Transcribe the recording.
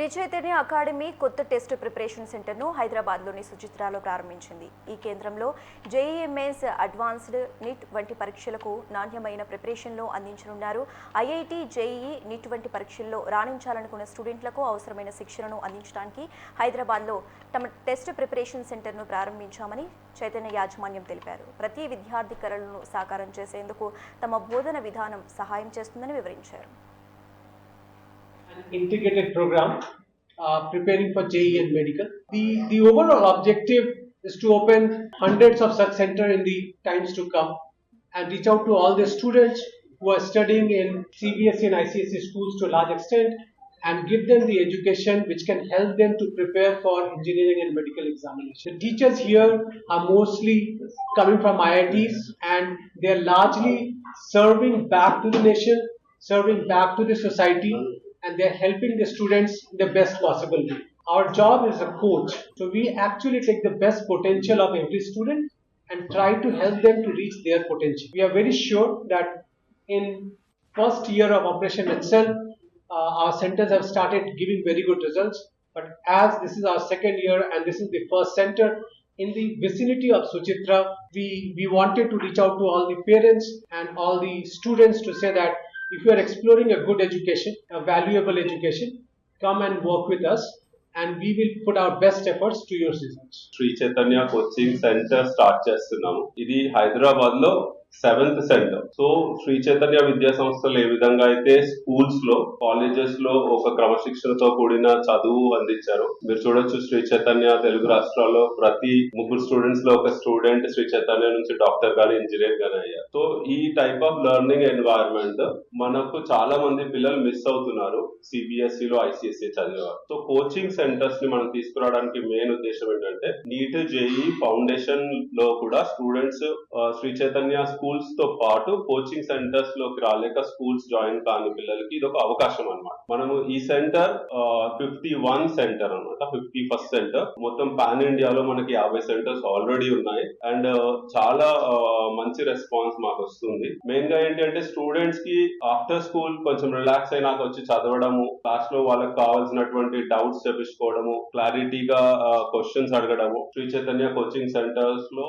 Shri Chaitanya academy కొత్త test preparation సెంటర్ను హైదరాబాద్లోని సుచిత్రాలో ప్రారంభించింది. ఈ కేంద్రంలో జేఈఈ మెయిన్స్, అడ్వాన్స్డ్, నీట్ వంటి పరీక్షలకు నాణ్యమైన ప్రిపరేషన్లో అందించనున్నారు. ఐఐటీ, జేఈఈ, నీట్ వంటి పరీక్షల్లో రాణించాలనుకున్న స్టూడెంట్లకు అవసరమైన శిక్షణను అందించడానికి హైదరాబాద్లో తమ టెస్ట్ ప్రిపరేషన్ సెంటర్ను ప్రారంభించామని చైతన్య యాజమాన్యం తెలిపారు. ప్రతి విద్యార్థి కలలను సాకారం చేసేందుకు తమ బోధన విధానం సహాయం చేస్తుందని వివరించారు. An integrated program preparing for JEE and medical. The overall objective is to open hundreds of such centers in the times to come and reach out to all the students who are studying in CBSE and ICSE schools to a large extent and give them the education which can help them to prepare for engineering and medical examination. The teachers here are mostly coming from IITs and they are largely serving back to the nation, serving back to the society, and they are helping the students in the best possible way. Our job is a coach, so we actually take the best potential of every student and try to help them to reach their potential. We are very sure that in first year of operation itself, our centers have started giving very good results. But as this is our second year and this is the first center in the vicinity of Suchitra, we wanted to reach out to all the parents and all the students to say that if you are exploring a good education, a valuable education, come and work with us and we will put our best efforts to your results. Shri Chaitanya coaching centre start చేస్తున్నాము. ఇది హైదరాబాద్ లో 7th centre. So Shri Chaitanya విద్యా సంస్థలు ఏ విధంగా అయితే schools లో, colleges లో ఒక క్రమశిక్షణతో కూడిన చదువు అందించారు. మీరు చూడొచ్చు, శ్రీ చైతన్య తెలుగు రాష్ట్రాల్లో ప్రతి 3 స్టూడెంట్స్ లో ఒక స్టూడెంట్ శ్రీ చైతన్య నుంచి డాక్టర్ గానీ ఇంజనీర్ గానీ అయ్యారు. సో ఈ టైప్ ఆఫ్ లెర్నింగ్ ఎన్వైరన్మెంట్ మనకు చాలా మంది పిల్లలు మిస్ అవుతున్నారు సిబిఎస్ఈ లో, ఐసిఎస్ఈ చదివారు. సో కోచింగ్ సెంటర్స్ ని మనం తీసుకురావడానికి మెయిన్ ఉద్దేశం ఏంటంటే నీట్, జేఈ ఫౌండేషన్ లో కూడా స్టూడెంట్స్ శ్రీ చైతన్య స్కూల్స్ తో పాటు కోచింగ్ సెంటర్స్ లోకి రాలేక స్కూల్స్ జాయిన్ కాని పిల్లలకి ఇది ఒక అవకాశం అన్నమాట. మనము ఈ సెంటర్ 51 సెంటర్ అన్నమాట, 51st సెంటర్. మొత్తం పాన్ ఇండియాలో మనకి 50 సెంటర్స్ ఆల్రెడీ ఉన్నాయి అండ్ చాలా మంచి రెస్పాన్స్ మాకు వస్తుంది. మెయిన్ గా ఏంటంటే స్టూడెంట్స్ కి ఆఫ్టర్ స్కూల్ కొంచెం రిలాక్స్ అయినాక వచ్చి చదవడము, క్లాస్ లో వాళ్ళకి కావాల్సినటువంటి డౌట్స్ చెప్పించుకోవడము, క్లారిటీగా క్వశ్చన్స్ అడగడము శ్రీ చైతన్య కోచింగ్ సెంటర్స్ లో